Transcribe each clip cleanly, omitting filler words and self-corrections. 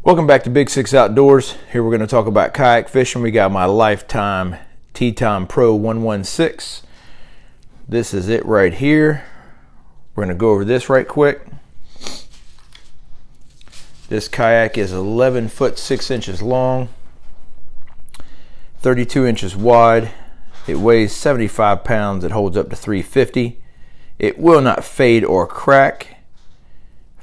Welcome back to Big Six Outdoors. Here we're going to talk about kayak fishing. We got my Lifetime Teton Pro 116. This is it right here. We're going to go over this right quick. This kayak is 11 foot 6 inches long, 32 inches wide. It weighs 75 pounds. It holds up to 350. It will not fade or crack.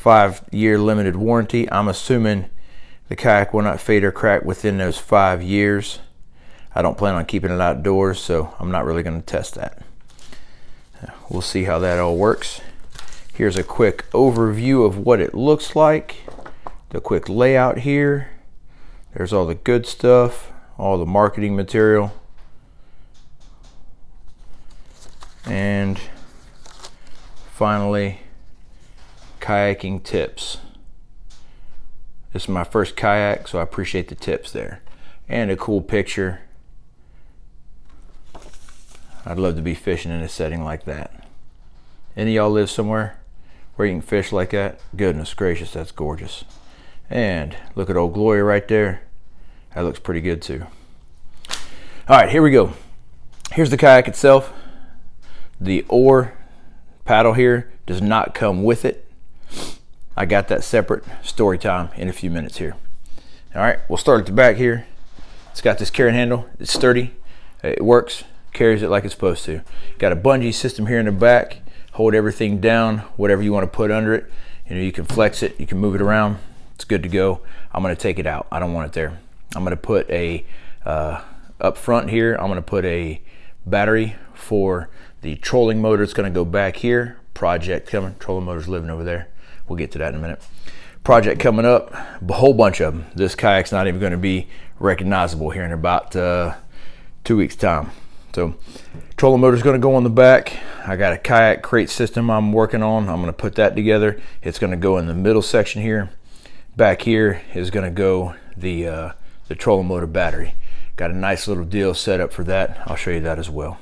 5-year limited warranty. I'm assuming the kayak will not fade or crack within those 5 years. I don't plan on keeping it outdoors, so I'm not really going to test that. We'll see how that all works. Here's a quick overview of what it looks like. The quick layout here. There's all the good stuff, all the marketing material. And finally, kayaking tips. This is my first kayak, so I appreciate the tips there. And a cool picture. I'd love to be fishing in a setting like that. Any of y'all live somewhere where you can fish like that? Goodness gracious, that's gorgeous. And look at Old Glory right there. That looks pretty good too. All right, here we go. Here's the kayak itself. The oar paddle here does not come with it. I got that separate. Story time in a few minutes here. All right, we'll start at the back here. It's got this carrying handle. It's sturdy. It works. Carries it like it's supposed to. Got a bungee system here in the back. Hold everything down. Whatever you want to put under it. You know, you can flex it. You can move it around. It's good to go. I'm going to take it out. I don't want it there. I'm going to put a up front here. I'm going to put a battery for the trolling motor. It's going to go back here. Project coming. Trolling motor's living over there. We'll get to that in a minute. Project coming up, a whole bunch of them. This kayak's not even going to be recognizable here in about 2 weeks time. So trolling motor's going to go on the back. I got a kayak crate system I'm working on. I'm going to put that together. It's going to go in the middle section here. Back here is going to go the trolling motor battery. Got a nice little deal set up for that. I'll show you that as well.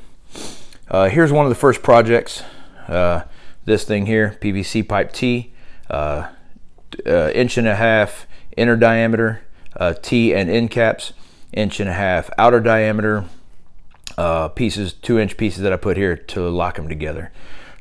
Here's one of the first projects. This thing here, PVC pipe T. 1.5 inch inner diameter T and end caps, 1.5 inch outer diameter pieces, 2-inch pieces that I put here to lock them together.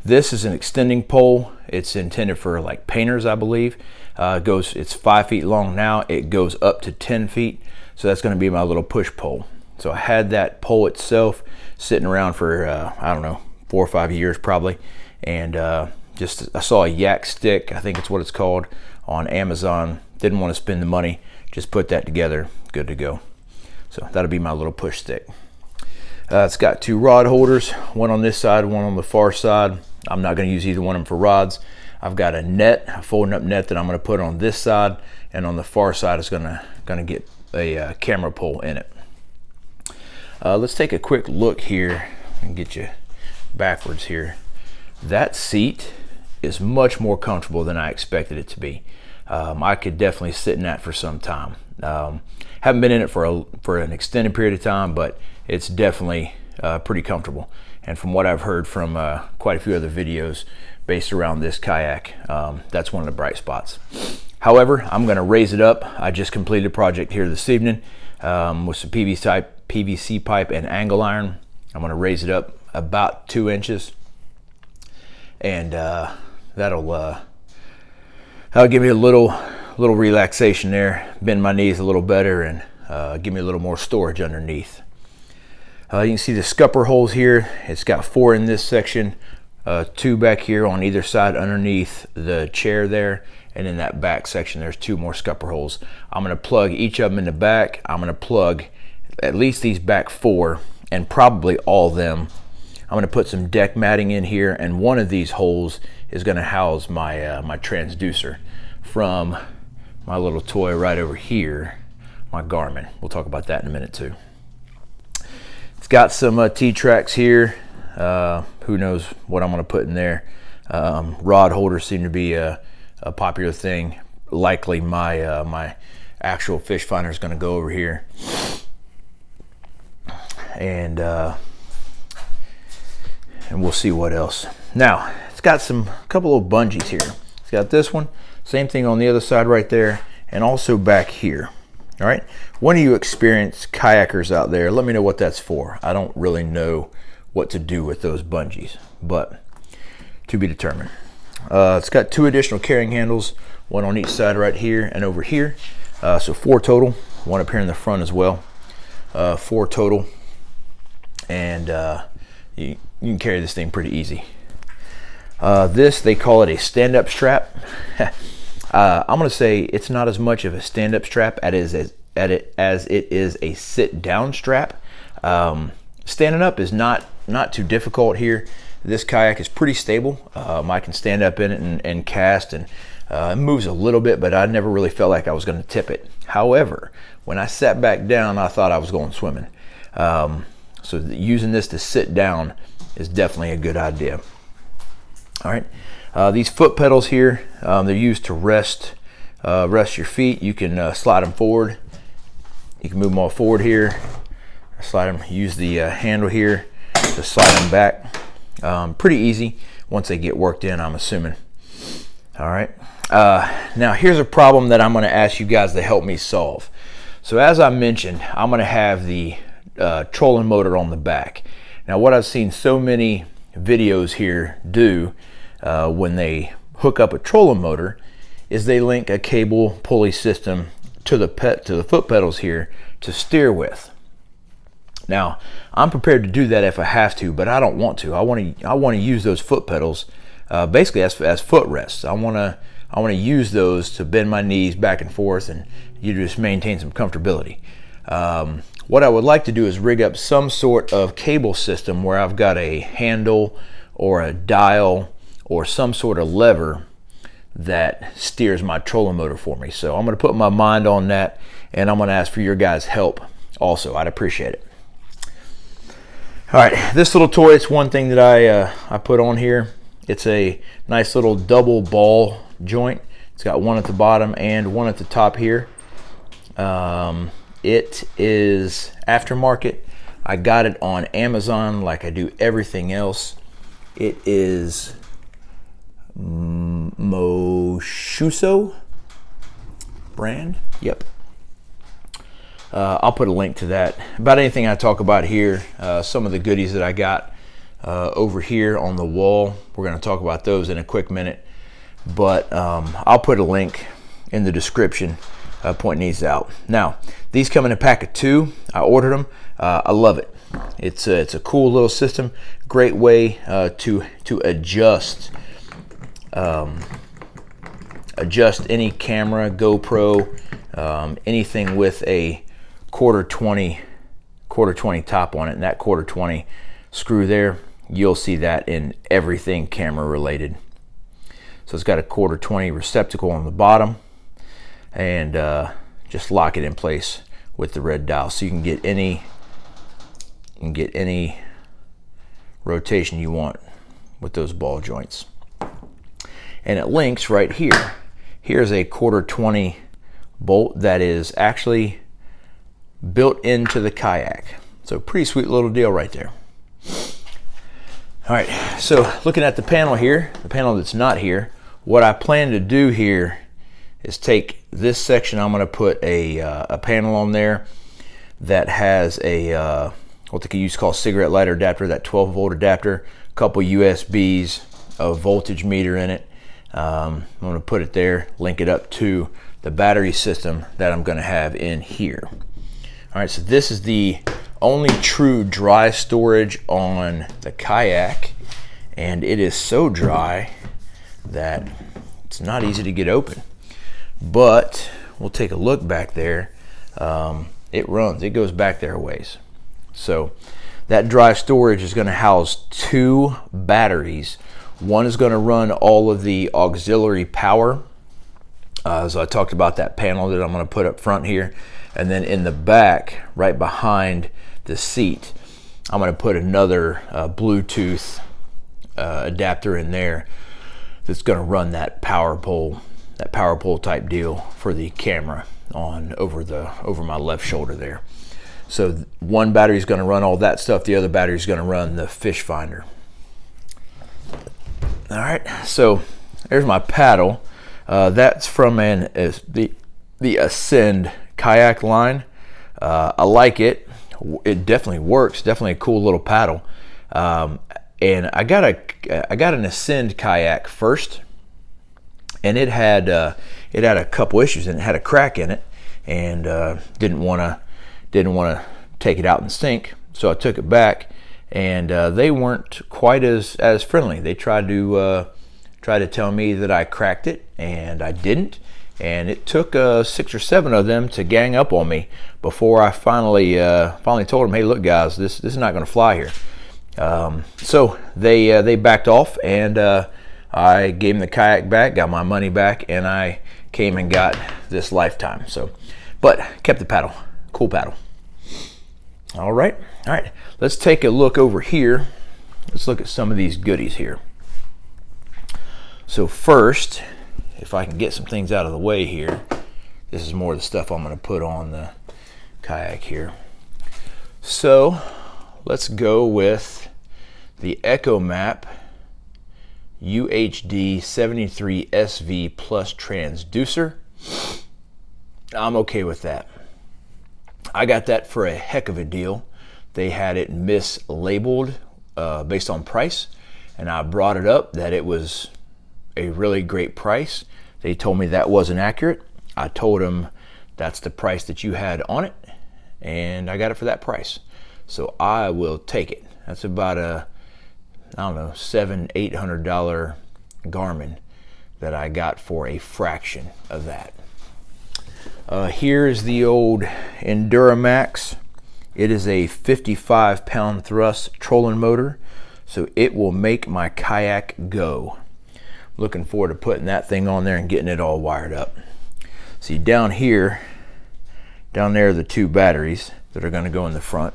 This is an extending pole. It's intended for like painters, I believe. It's 5 feet long now. It goes up to 10 feet. So that's going to be my little push pole. So I had that pole itself sitting around for I don't know, 4 or 5 years probably, and I saw a yak stick, I think it's what it's called, on Amazon. Didn't want to spend the money, just put that together, good to go. So that'll be my little push stick. It's got 2 rod holders, one on this side, one on the far side. I'm not going to use either one of them for rods. I've got a net, a folding up net that I'm going to put on this side, and on the far side is going to get a camera pole in it. Let's take a quick look here and get you backwards here. That seat is much more comfortable than I expected it to be. I could definitely sit in that for some time. Haven't been in it for an extended period of time, but it's definitely pretty comfortable. And from what I've heard from quite a few other videos based around this kayak, that's one of the bright spots. However, I'm going to raise it up. I just completed a project here this evening with some PVC pipe and angle iron. I'm going to raise it up about 2 inches. And that'll give me a little relaxation there, bend my knees a little better, and give me a little more storage underneath. You can see the scupper holes here. It's got 4 in this section, 2 back here on either side underneath the chair there, and in that back section there's 2 more scupper holes. I'm going to plug each of them in the back. I'm going to plug at least these back 4, and probably all of them. I'm going to put some deck matting in here, and one of these holes is going to house my my transducer from my little toy right over here, my Garmin. We'll talk about that in a minute too. It's got some T-tracks here. Who knows what I'm going to put in there. Rod holders seem to be a popular thing. Likely my my actual fish finder is going to go over here. And we'll see what else. Now, it's got a couple of bungees here. It's got this one, same thing on the other side right there, and also back here. All right, one of you experienced kayakers out there, let me know what that's for. I don't really know what to do with those bungees, but to be determined. It's got 2 additional carrying handles, one on each side right here and over here. So 4 total, one up here in the front as well. 4 total, and you can carry this thing pretty easy. This, they call it a stand-up strap. I'm gonna say it's not as much of a stand-up strap as it is a sit-down strap. Standing up is not too difficult here. This kayak is pretty stable. I can stand up in it and cast, and it moves a little bit, but I never really felt like I was going to tip it. However, when I sat back down, I thought I was going swimming. So using this to sit down is definitely a good idea. All right, these foot pedals here, they're used to rest your feet. You can slide them forward. You can move them all forward here. Slide them. Use the handle here to slide them back. Pretty easy once they get worked in, I'm assuming. All right. Now here's a problem that I'm going to ask you guys to help me solve. So as I mentioned, I'm going to have the trolling motor on the back. Now what I've seen so many videos here do when they hook up a trolling motor is they link a cable pulley system to the foot pedals here to steer with. Now I'm prepared to do that if I have to, but I don't want to. I want to use those foot pedals basically as footrests. I want to use those to bend my knees back and forth, and you just maintain some comfortability. What I would like to do is rig up some sort of cable system where I've got a handle or a dial or some sort of lever that steers my trolling motor for me. So I'm going to put my mind on that, and I'm going to ask for your guys' help also. I'd appreciate it. All right, this little toy, it's one thing that I put on here. It's a nice little double ball joint. It's got one at the bottom and one at the top here. It is aftermarket. I got it on Amazon like I do everything else. It is Moshuso brand. Yep. I'll put a link to that. About anything I talk about here, some of the goodies that I got over here on the wall, we're going to talk about those in a quick minute. But I'll put a link in the description pointing these out. Now, these come in a pack of 2. I ordered them. I love it. It's a cool little system. Great way to adjust any camera, GoPro, anything with a quarter 20 top on it, and that quarter 20 screw there, you'll see that in everything camera related. So it's got a quarter 20 receptacle on the bottom, and just lock it in place with the red dial, so you can get any rotation you want with those ball joints. And it links right here. Here's a quarter 20 bolt that is actually built into the kayak. So pretty sweet little deal right there. All right, so looking at the panel here, the panel that's not here, what I plan to do here is take this section. I'm going to put a panel on there that has a what they could use called cigarette lighter adapter, that 12-volt adapter, a couple USBs, a voltage meter in it. I'm going to put it there, link it up to the battery system that I'm going to have in here. All right, so this is the only true dry storage on the Kayak, and it is so dry that it's not easy to get open. But we'll take a look back there. It runs, it goes back there a ways. So that dry storage is going to house 2 batteries. One is going to run all of the auxiliary power. So I talked about that panel that I'm going to put up front here. And then in the back, right behind the seat, I'm going to put another Bluetooth adapter in there that's going to run that power pole type deal for the camera on over my left shoulder there. So one battery is going to run all that stuff. The other battery is going to run the fish finder. All right, so there's my paddle. That's from an the Ascend kayak line. I like it. It definitely works. Definitely a cool little paddle. And I got an Ascend kayak first, and it had a couple issues, and it had a crack in it, and didn't want to take it out and sink. So I took it back, and they weren't quite as friendly. They tried to tell me that I cracked it, and I didn't. And it took 6 or 7 of them to gang up on me before I finally told them, hey, look, guys, this is not going to fly here. So they backed off, and I gave them the kayak back, got my money back, and I came and got this Lifetime. So, but kept the paddle, cool paddle. All right, let's take a look over here. Let's look at some of these goodies here. So first, if I can get some things out of the way here, this is more of the stuff I'm going to put on the kayak here. So let's go with the EchoMap UHD 73 SV Plus transducer. I'm okay with that. I got that for a heck of a deal. They had it mislabeled based on price, and I brought it up that it was a really great price. They told me that wasn't accurate. I told them that's the price that you had on it, and I got it for that price. So I will take it. That's about a, I don't know, $700-800 Garmin that I got for a fraction of that. Here's the old Enduramax. It is a 55-pound thrust trolling motor, so it will make my kayak go. Looking forward to putting that thing on there and getting it all wired up. See, down there are the 2 batteries that are going to go in the front.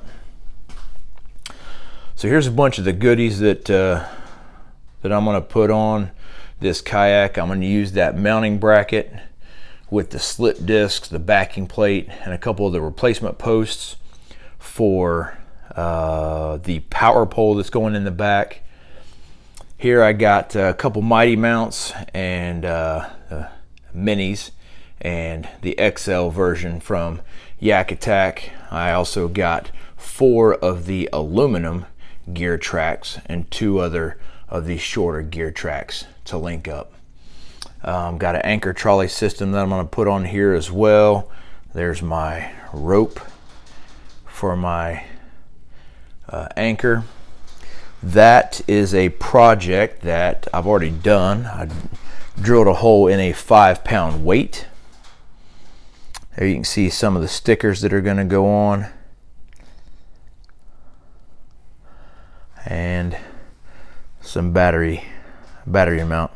So here's a bunch of the goodies that I'm going to put on this kayak. I'm going to use that mounting bracket with the slip discs, the backing plate, and a couple of the replacement posts for the power pole that's going in the back. Here I got a couple Mighty mounts and minis, and the XL version from Yak Attack. I also got 4 of the aluminum gear tracks and 2 other of these shorter gear tracks to link up. Got an anchor trolley system that I'm going to put on here as well. There's my rope for my anchor. That is a project that I've already done. I drilled a hole in a 5-pound weight. There you can see some of the stickers that are going to go on. And some battery mount.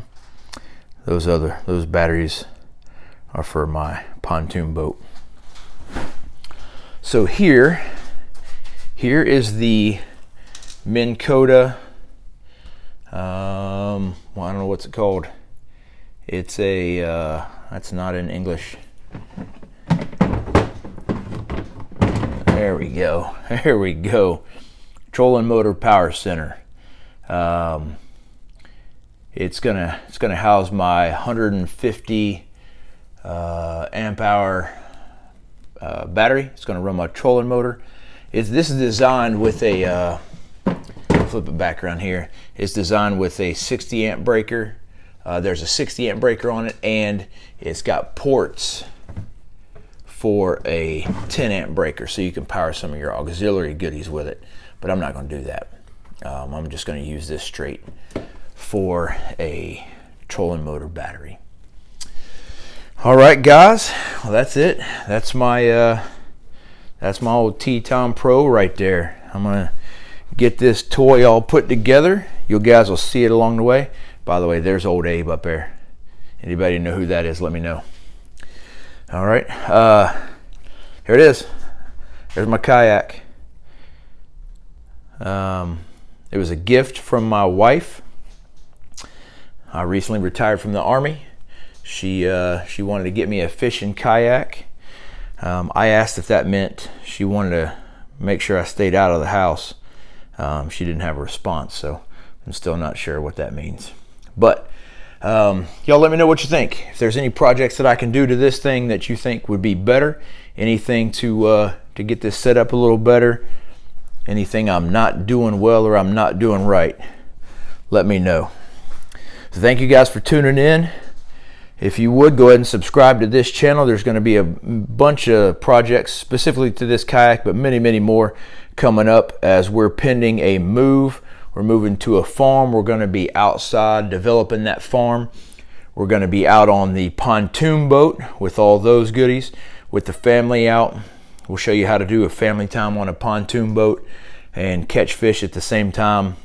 Those batteries are for my pontoon boat. So here is the Minn Kota, well, I don't know what's it called. It's a, that's not in English. There we go. Trolling Motor Power Center. It's gonna house my 150 amp hour battery. It's gonna run my trolling motor. This is designed with a flip it back around here. It's designed with a 60 amp breaker. There's a 60 amp breaker on it, and it's got ports for a 10 amp breaker, so you can power some of your auxiliary goodies with it. But I'm not going to do that. I'm just going to use this straight for a trolling motor battery. All right, guys. Well, that's it. That's my old Teton Pro right there. I'm gonna get this toy all put together. You guys will see it along the way. By the way, there's old Abe up there. Anybody know who that is? Let me know. All right. Here it is. There's my kayak. It was a gift from my wife. I recently retired from the Army. She wanted to get me a fishing kayak. I asked if that meant she wanted to make sure I stayed out of the house. She didn't have a response, so I'm still not sure what that means. But Y'all let me know what you think. If there's any projects that I can do to this thing that you think would be better, anything to get this set up a little better, anything I'm not doing well or I'm not doing right, let me know. So thank you guys for tuning in. If you would, go ahead and subscribe to this channel. There's going to be a bunch of projects specifically to this kayak, but many, many more coming up as we're pending a move. We're moving to a farm. We're going to be outside developing that farm. We're going to be out on the pontoon boat with all those goodies with the family out. We'll show you how to do a family time on a pontoon boat and catch fish at the same time.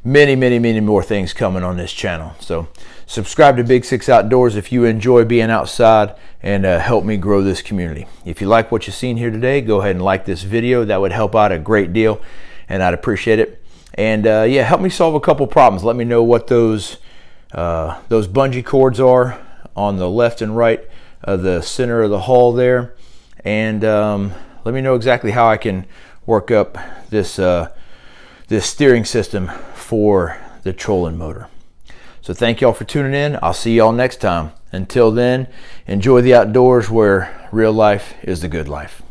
Many, many, many more things coming on this channel. So subscribe to Big Six Outdoors if you enjoy being outside, and help me grow this community. If you like what you've seen here today, go ahead and like this video. That would help out a great deal, and I'd appreciate it. And yeah, help me solve a couple problems. Let me know what those bungee cords are on the left and right of the center of the hull there, and let me know exactly how I can work up this this steering system for the trolling motor. So thank y'all for tuning in. I'll see y'all next time. Until then, enjoy the outdoors where real life is the good life.